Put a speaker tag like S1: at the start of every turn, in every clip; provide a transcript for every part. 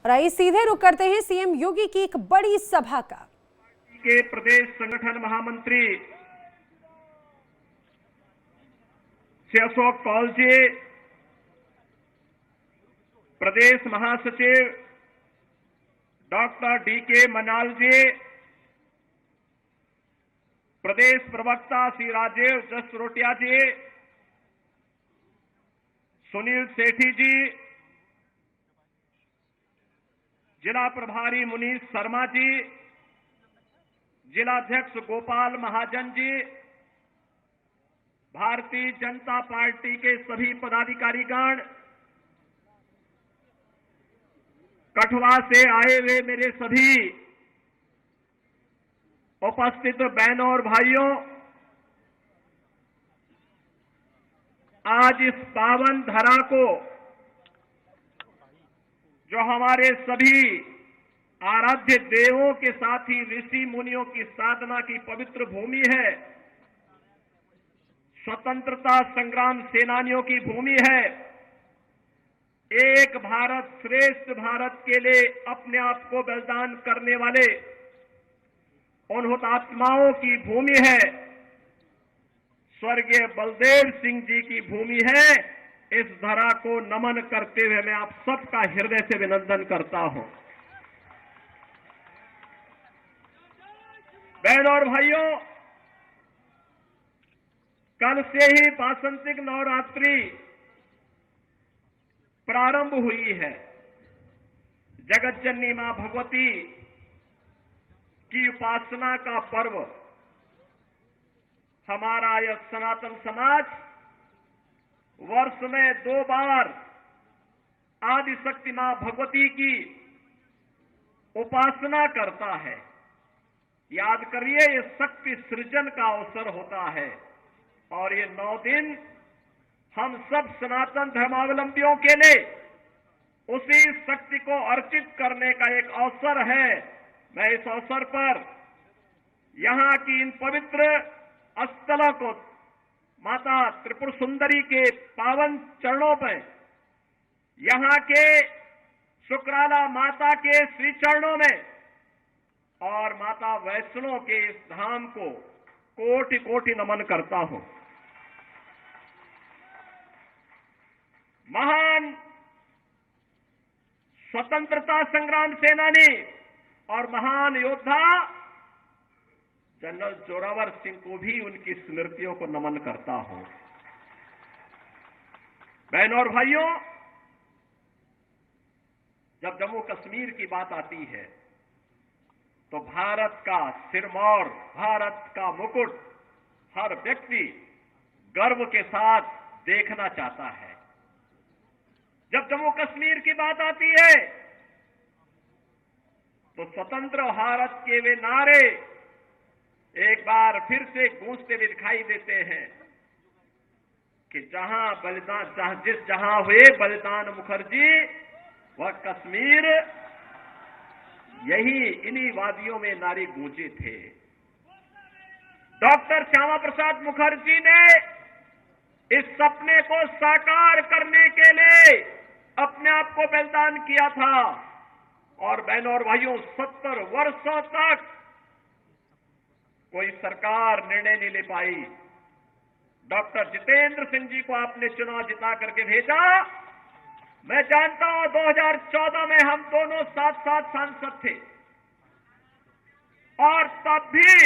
S1: और आइए सीधे रुक करते हैं सीएम योगी की एक बड़ी सभा का।
S2: के प्रदेश संगठन महामंत्री श्री अशोक कौल जी, प्रदेश महासचिव डॉक्टर डी.के. मनाल जी, प्रदेश प्रवक्ता श्री राजीव जसरोटिया जी, सुनील सेठी जी, जिला प्रभारी मुनीश शर्मा जी, जिलाध्यक्ष गोपाल महाजन जी, भारतीय जनता पार्टी के सभी पदाधिकारीगण, कठुआ से आए हुए मेरे सभी उपस्थित बहनों और भाइयों, आज इस पावन धरा को, जो हमारे सभी आराध्य देवों के साथ ही ऋषि मुनियों की साधना की पवित्र भूमि है, स्वतंत्रता संग्राम सेनानियों की भूमि है, एक भारत श्रेष्ठ भारत के लिए अपने आप को बलिदान करने वाले उन हुतात्माओं की भूमि है, स्वर्गीय बलदेव सिंह जी की भूमि है। इस धरा को नमन करते हुए मैं आप सबका हृदय से अभिनंदन करता हूं। बहनों और भाइयों, कल से ही वासंतिक नवरात्रि प्रारंभ हुई है। जगत जननी मां भगवती की उपासना का पर्व हमारा यह सनातन समाज वर्ष में 2 बार आदि शक्ति मां भगवती की उपासना करता है। याद करिए, ये शक्ति सृजन का अवसर होता है और ये 9 दिन हम सब सनातन धर्मावलंबियों के लिए उसी शक्ति को अर्चित करने का एक अवसर है। मैं इस अवसर पर यहां की इन पवित्र स्थलों को, माता त्रिपुर सुंदरी के पावन चरणों पर, यहां के शुक्राला माता के श्री चरणों में और माता वैष्णो के इस धाम को कोटि कोटि नमन करता हूं। महान स्वतंत्रता संग्राम सेनानी और महान योद्धा जनरल जोरावर सिंह को भी उनकी स्मृतियों को नमन करता हूं। बहनों और भाइयों, जब जम्मू कश्मीर की बात आती है तो भारत का सिरमौर, भारत का मुकुट हर व्यक्ति गर्व के साथ देखना चाहता है। जब जम्मू कश्मीर की बात आती है तो स्वतंत्र भारत के वे नारे एक बार फिर से गूंजते हुए दिखाई देते हैं कि जहां हुए बलिदान मुखर्जी, वह कश्मीर यही इन्हीं वादियों में नारे गूंजे थे। डॉक्टर श्यामा प्रसाद मुखर्जी ने इस सपने को साकार करने के लिए अपने आप को बलिदान किया था और बहनों और भाइयों, 70 वर्षों तक कोई सरकार निर्णय नहीं ले पाई। डॉक्टर जितेंद्र सिंह जी को आपने चुनाव जिता करके भेजा। मैं जानता हूं 2014 में हम दोनों साथ साथ सांसद थे और तब भी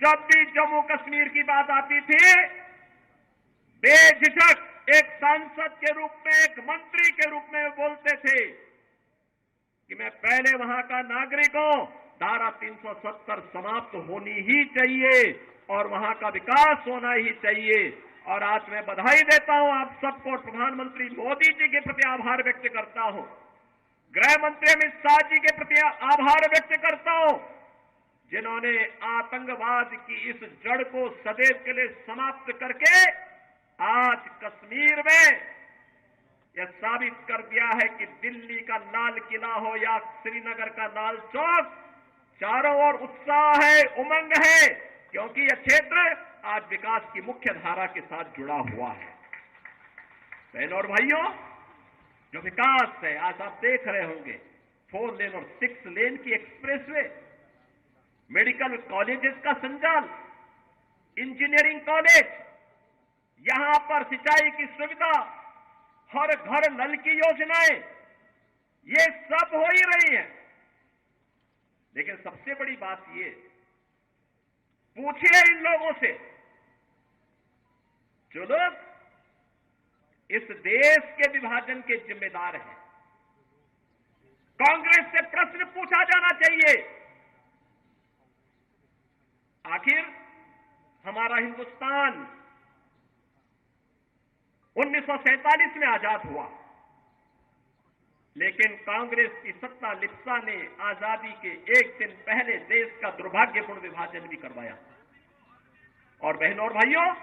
S2: जब भी जम्मू कश्मीर की बात आती थी, बेझिझक एक सांसद के रूप में, एक मंत्री के रूप में बोलते थे कि मैं पहले वहां का नागरिक हूं, धारा 370 समाप्त होनी ही चाहिए और वहां का विकास होना ही चाहिए। और आज मैं बधाई देता हूं आप सबको, प्रधानमंत्री मोदी जी के प्रति आभार व्यक्त करता हूं, गृह मंत्री अमित शाह जी के प्रति आभार व्यक्त करता हूं, जिन्होंने आतंकवाद की इस जड़ को सदैव के लिए समाप्त करके आज कश्मीर में यह साबित कर दिया है कि दिल्ली का लाल किला हो या श्रीनगर का लाल चौक, चारों ओर उत्साह है, उमंग है, क्योंकि यह क्षेत्र आज विकास की मुख्य धारा के साथ जुड़ा हुआ है। बहनों और भाइयों, जो विकास है, आज आप देख रहे होंगे 4 लेन और 6 लेन की एक्सप्रेसवे, मेडिकल कॉलेजेस का संचालन, इंजीनियरिंग कॉलेज, यहां पर सिंचाई की सुविधा, हर घर नल की योजनाएं, ये सब हो ही रही है। लेकिन सबसे बड़ी बात ये, पूछिए इन लोगों से जो लोग इस देश के विभाजन के जिम्मेदार हैं। कांग्रेस से प्रश्न पूछा जाना चाहिए, आखिर हमारा हिंदुस्तान 1947 में आजाद हुआ, लेकिन कांग्रेस की सत्ता लिप्सा ने आजादी के एक दिन पहले देश का दुर्भाग्यपूर्ण विभाजन भी करवाया। और बहनों और भाइयों,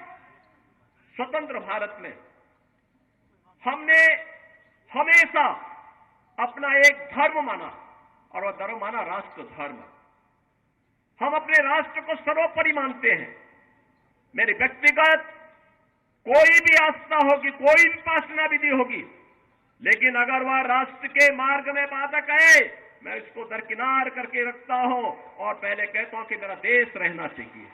S2: स्वतंत्र भारत में हमने हमेशा अपना एक धर्म माना, और वह धर्म माना राष्ट्र धर्म। हम अपने राष्ट्र को सर्वोपरि मानते हैं। मेरी व्यक्तिगत कोई भी आस्था होगी, कोई भी उपासना विधि होगी, लेकिन अगर वह राष्ट्र के मार्ग में बाधक है, मैं इसको दरकिनार करके रखता हूं और पहले कहता हूं कि मेरा देश रहना चाहिए।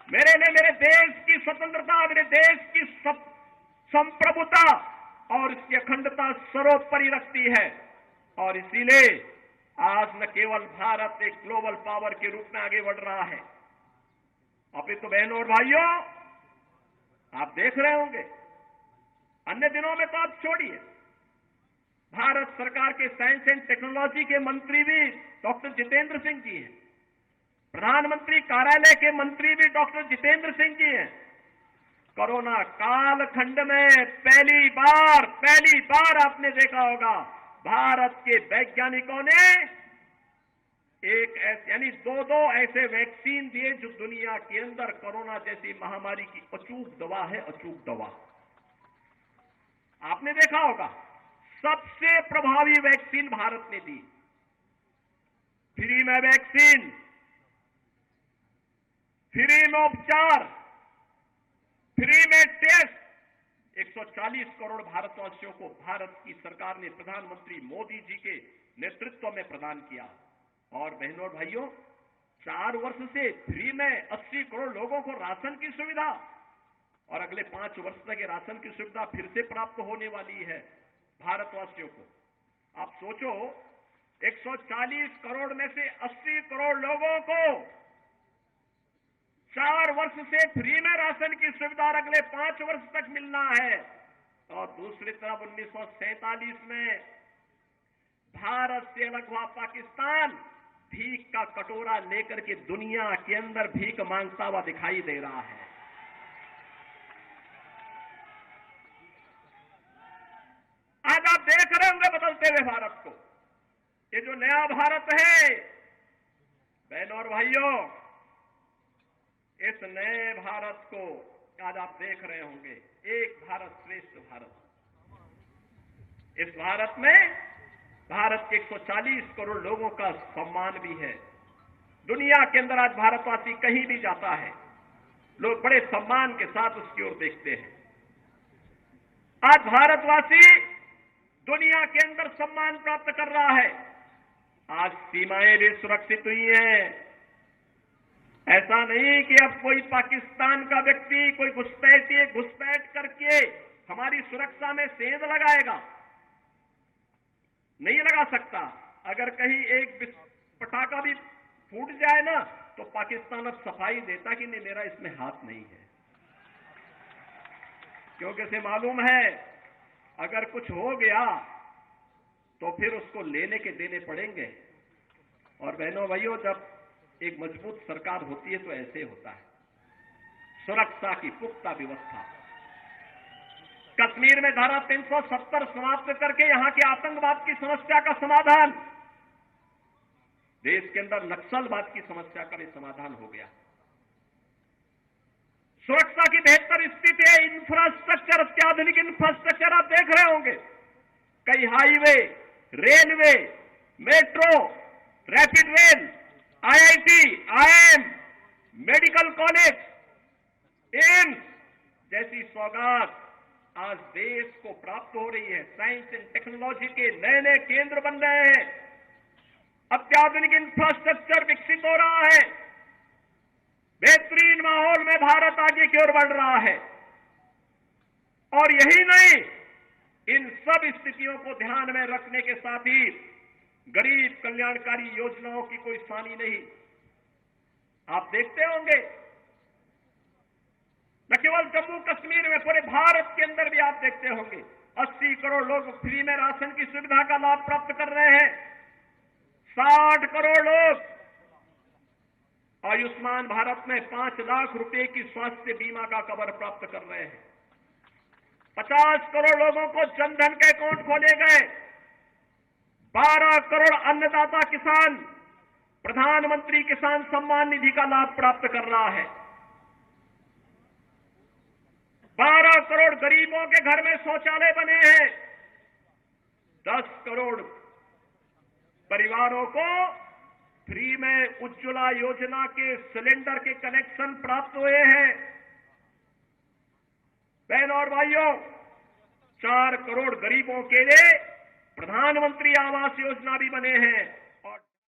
S2: मेरे लिए मेरे देश की स्वतंत्रता, मेरे देश की संप्रभुता और इसकी अखंडता सर्वोपरि रखती है। और इसीलिए आज न केवल भारत एक ग्लोबल पावर के रूप में आगे बढ़ रहा है, अभी तो बहनों और भाइयों आप देख रहे होंगे, अन्य दिनों में तो आप छोड़िए, भारत सरकार के साइंस एंड टेक्नोलॉजी के मंत्री भी डॉक्टर जितेंद्र सिंह जी हैं, प्रधानमंत्री कार्यालय के मंत्री भी डॉक्टर जितेंद्र सिंह जी हैं। कोरोना कालखंड में पहली बार आपने देखा होगा, भारत के वैज्ञानिकों ने एक यानी दो ऐसे वैक्सीन दिए जो दुनिया के अंदर कोरोना जैसी महामारी की अचूक दवा है, अचूक दवा। आपने देखा होगा, सबसे प्रभावी वैक्सीन भारत ने दी, फ्री में वैक्सीन, फ्री में उपचार, फ्री में टेस्ट। 140 करोड़ भारतवासियों को भारत की सरकार ने प्रधानमंत्री मोदी जी के नेतृत्व में प्रदान किया। और बहनों और भाइयों, 4 वर्ष से फ्री में 80 करोड़ लोगों को राशन की सुविधा, और अगले 5 वर्ष तक ये राशन की सुविधा फिर से प्राप्त होने वाली है भारतवासियों को। आप सोचो, 140 करोड़ में से 80 करोड़ लोगों को 4 वर्ष से फ्री में राशन की सुविधा अगले 5 वर्ष तक मिलना है। और दूसरी तरफ 1947 में भारत से अलग हुआ पाकिस्तान भीख का कटोरा लेकर के दुनिया के अंदर भीख मांगता हुआ दिखाई दे रहा है। आज आप देख रहे होंगे बदलते हुए भारत को। ये जो नया भारत है, बहनों और भाइयों, इस नए भारत को आज आप देख रहे होंगे, एक भारत श्रेष्ठ भारत। इस भारत में भारत के 140 करोड़ लोगों का सम्मान भी है। दुनिया के अंदर आज भारतवासी कहीं भी जाता है, लोग बड़े सम्मान के साथ उसकी ओर देखते हैं। आज भारतवासी दुनिया के अंदर सम्मान प्राप्त कर रहा है। आज सीमाएं भी सुरक्षित हुई हैं। ऐसा नहीं कि अब कोई पाकिस्तान का व्यक्ति, कोई घुसपैठ करके हमारी सुरक्षा में सेंध लगाएगा, नहीं लगा सकता। अगर कहीं एक पटाखा भी फूट जाए ना, तो पाकिस्तान अब सफाई देता कि नहीं, मेरा इसमें हाथ नहीं है, क्योंकि उसे मालूम है अगर कुछ हो गया तो फिर उसको लेने के देने पड़ेंगे। और बहनों भाइयों, जब एक मजबूत सरकार होती है तो ऐसे होता है। सुरक्षा की पुख्ता व्यवस्था, कश्मीर में धारा 370 समाप्त करके यहां के आतंकवाद की समस्या का समाधान, देश के अंदर नक्सलवाद की समस्या का भी समाधान हो गया। सुरक्षा की बेहतर स्थिति है, इंफ्रास्ट्रक्चर, अत्याधुनिक इंफ्रास्ट्रक्चर आप देख रहे होंगे, कई highway, railway, metro, rapid rail, IIT, IIM, medical college, AIIMS जैसी सौगात आज देश को प्राप्त हो रही है। साइंस एंड टेक्नोलॉजी के नए नए केंद्र बन रहे हैं, अत्याधुनिक इंफ्रास्ट्रक्चर विकसित हो रहा है, बेहतरीन माहौल में भारत आगे की ओर बढ़ रहा है। और यही नहीं, इन सब स्थितियों को ध्यान में रखने के साथ ही गरीब कल्याणकारी योजनाओं की कोई सानी नहीं। आप देखते होंगे, न केवल जम्मू कश्मीर में, पूरे भारत के अंदर भी आप देखते होंगे 80 करोड़ लोग फ्री में राशन की सुविधा का लाभ प्राप्त कर रहे हैं। 60 करोड़ लोग आयुष्मान भारत में 5 लाख रुपए की स्वास्थ्य बीमा का कवर प्राप्त कर रहे हैं। 50 करोड़ लोगों को जनधन के अकाउंट खोले गए। 12 करोड़ अन्नदाता किसान प्रधानमंत्री किसान सम्मान निधि का लाभ प्राप्त कर रहा है। 12 करोड़ गरीबों के घर में शौचालय बने हैं। 10 करोड़ परिवारों को फ्री में उज्ज्वला योजना के सिलेंडर के कनेक्शन प्राप्त हुए हैं। बहनों और भाइयों, 4 करोड़ गरीबों के लिए प्रधानमंत्री आवास योजना भी बने हैं।